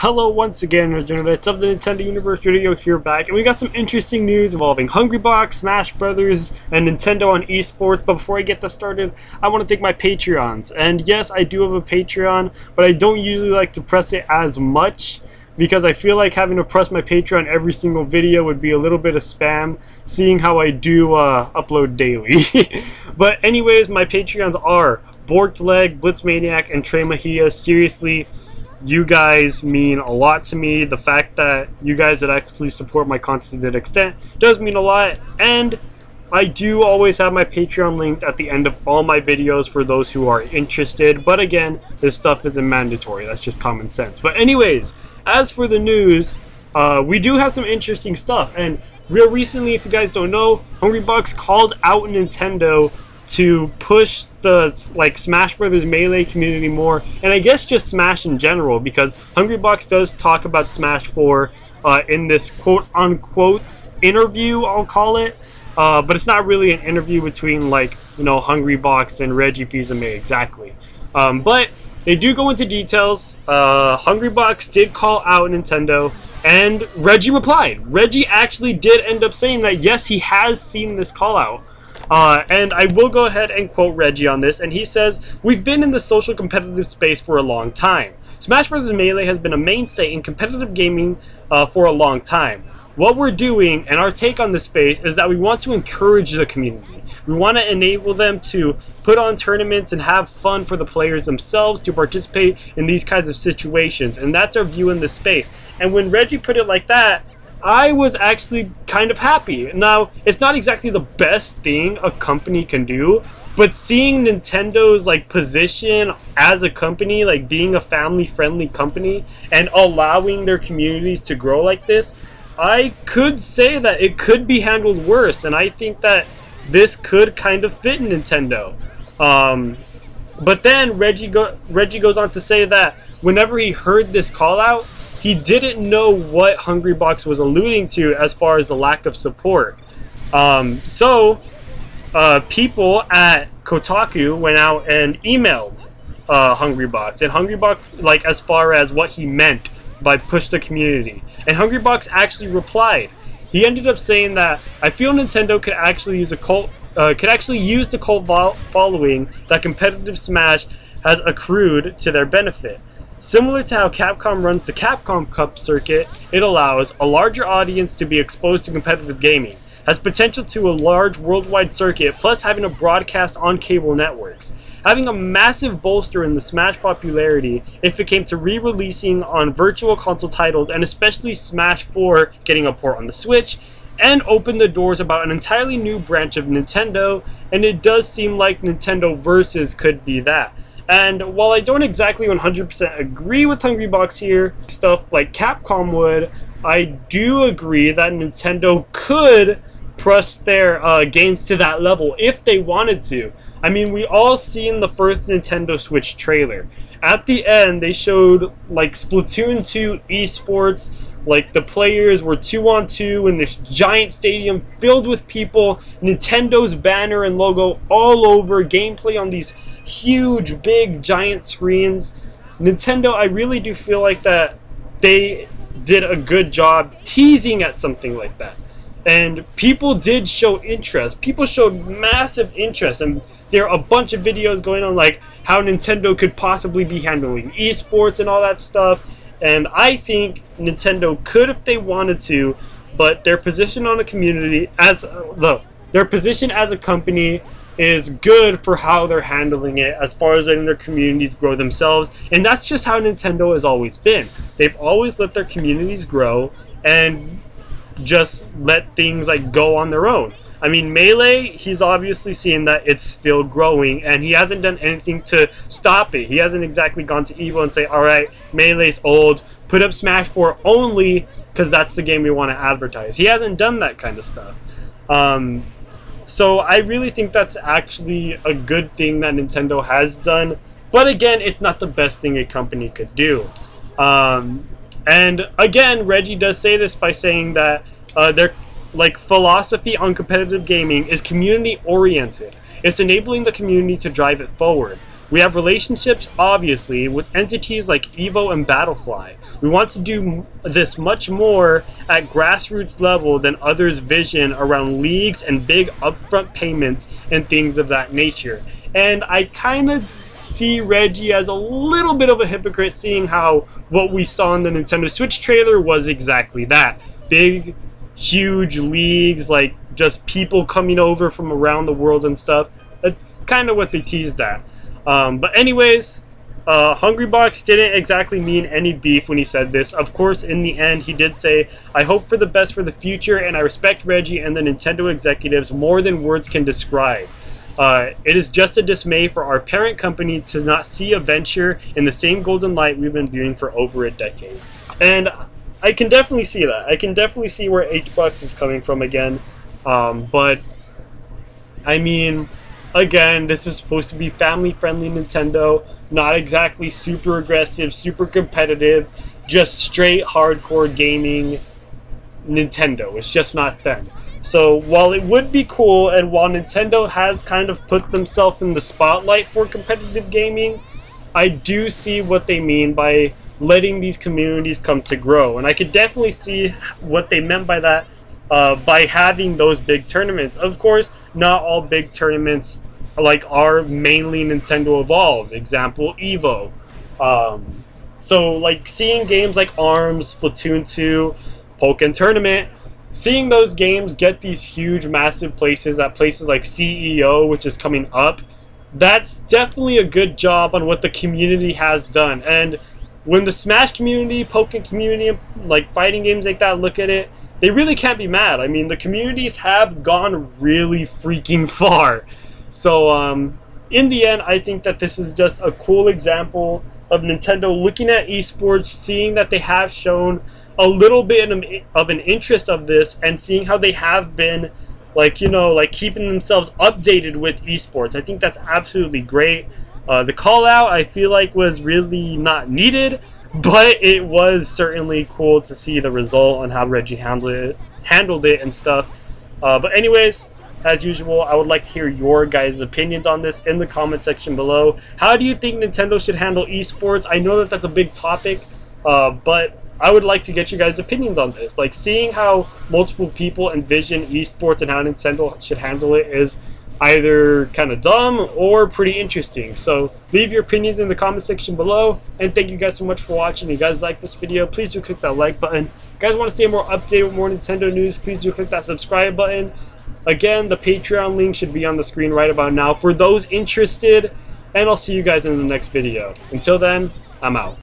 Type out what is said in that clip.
Hello once again, Nerdieo of the Nintendo Universe video here back, and we got some interesting news involving Hungrybox, Smash Brothers, and Nintendo on eSports. But before I get this started, I want to thank my Patreons. And yes, I do have a Patreon, but I don't usually like to press it as much because I feel like having to press my Patreon every single video would be a little bit of spam, seeing how I do upload daily. But anyways, my Patreons are BorkedLeg, Blitz, Maniac, and Mahia. Seriously, you guys mean a lot to me. The fact that you guys would actually support my content to that extent does mean a lot, and I do always have my Patreon linked at the end of all my videos for those who are interested. But again, this stuff isn't mandatory, that's just common sense. But anyways, as for the news, we do have some interesting stuff, and real recently, if you guys don't know, Hungrybox called out Nintendo to push the Smash Brothers Melee community more, and I guess just Smash in general, because Hungrybox does talk about Smash 4 in this quote-unquote interview, I'll call it, but it's not really an interview between Hungrybox and Reggie, Fils-Amie exactly. But they do go into details. Hungrybox did call out Nintendo, and Reggie replied. Reggie actually did end up saying that yes, he has seen this call out. And I will go ahead and quote Reggie on this, and he says, "We've been in the social competitive space for a long time. Smash Bros. Melee has been a mainstay in competitive gaming for a long time. What we're doing, and our take on this space, is that we want to encourage the community. We want to enable them to put on tournaments and have fun for the players themselves to participate in these kinds of situations, and that's our view in this space." And when Reggie put it like that, I was actually kind of happy. Now, it's not exactly the best thing a company can do, but seeing Nintendo's position as a company, being a family-friendly company and allowing their communities to grow like this, I could say that it could be handled worse, and I think that this could kind of fit Nintendo. But then Reggie goes on to say that whenever he heard this call out, he didn't know what Hungrybox was alluding to as far as the lack of support. So people at Kotaku went out and emailed Hungrybox, and Hungrybox, as far as what he meant by push the community. And Hungrybox actually replied. He ended up saying that, "I feel Nintendo could actually use the cult following that competitive Smash has accrued to their benefit. Similar to how Capcom runs the Capcom Cup circuit, it allows a larger audience to be exposed to competitive gaming, has potential to a large worldwide circuit, plus having a broadcast on cable networks. Having a massive bolster in the Smash popularity if it came to re-releasing on virtual console titles, and especially Smash 4 getting a port on the Switch, and open the doors about an entirely new branch of Nintendo, and it does seem like Nintendo Versus could be that." And while I don't exactly 100% agree with Hungrybox here, stuff like Capcom would, I do agree that Nintendo could press their games to that level if they wanted to. I mean, we all seen the first Nintendo Switch trailer. At the end, they showed Splatoon 2 eSports, the players were 2-on-2 in this giant stadium filled with people, Nintendo's banner and logo all over, gameplay on these huge, big, giant screens. Nintendo, I really do feel like that they did a good job teasing at something like that. And people did show interest. People showed massive interest, and there are a bunch of videos going on how Nintendo could possibly be handling esports and all that stuff. And I think Nintendo could if they wanted to, but their position on a community their position as a company is good for how they're handling it as far as letting their communities grow themselves, and that's just how Nintendo has always been. They've always let their communities grow and just let things go on their own. I mean, Melee, he's obviously seeing that it's still growing, and he hasn't done anything to stop it. He hasn't exactly gone to Evo and say, "Alright, Melee's old, put up Smash 4 only because that's the game we want to advertise." He hasn't done that kind of stuff. So I really think that's actually a good thing that Nintendo has done. But again, it's not the best thing a company could do. And again, Reggie does say this by saying that their philosophy on competitive gaming is community oriented. It's enabling the community to drive it forward. We have relationships, obviously, with entities like Evo and Battlefly. We want to do this much more at grassroots level than others' vision around leagues and big upfront payments and things of that nature. And I kind of see Reggie as a little bit of a hypocrite, seeing how what we saw in the Nintendo Switch trailer was exactly that. Big, huge leagues, like just people coming over from around the world and stuff. That's kind of what they teased at. But anyways, Hungrybox didn't exactly mean any beef when he said this. Of course, in the end, he did say, "I hope for the best for the future, and I respect Reggie and the Nintendo executives more than words can describe. It is just a dismay for our parent company to not see a venture in the same golden light we've been viewing for over a decade." And I can definitely see that. I can definitely see where HBox is coming from again. But, I mean, again, this is supposed to be family-friendly Nintendo. Not exactly super aggressive, super competitive, just straight hardcore gaming Nintendo. It's just not them. So while it would be cool, and while Nintendo has kind of put themselves in the spotlight for competitive gaming, I do see what they mean by letting these communities come to grow. And I could definitely see what they meant by that, by having those big tournaments. Of course, not all big tournaments are mainly Nintendo Evolved. Example, Evo. So like seeing games like ARMS, Splatoon 2, Pokken Tournament, seeing those games get these huge, massive places at places like CEO, which is coming up, that's definitely a good job on what the community has done. And when the Smash community, Pokken community, like fighting games like that, look at it, they really can't be mad. I mean, the communities have gone really freaking far. So, in the end, I think that this is just a cool example of Nintendo looking at esports, seeing that they have shown a little bit of an interest of this, and seeing how they have been, keeping themselves updated with esports. I think that's absolutely great. The call out, I feel like, was really not needed, but it was certainly cool to see the result and how Reggie handled it and stuff. But anyways, as usual, I would like to hear your guys' opinions on this in the comment section below. How do you think Nintendo should handle esports? I know that that's a big topic, but I would like to get you guys' opinions on this. Like, seeing how multiple people envision esports and how Nintendo should handle it is either kind of dumb or pretty interesting. So leave your opinions in the comment section below, and thank you guys so much for watching. If you guys like this video, please do click that like button. If you guys want to stay more updated with more Nintendo news, please do click that subscribe button. Again, the Patreon link should be on the screen right about now for those interested, and I'll see you guys in the next video. Until then, I'm out.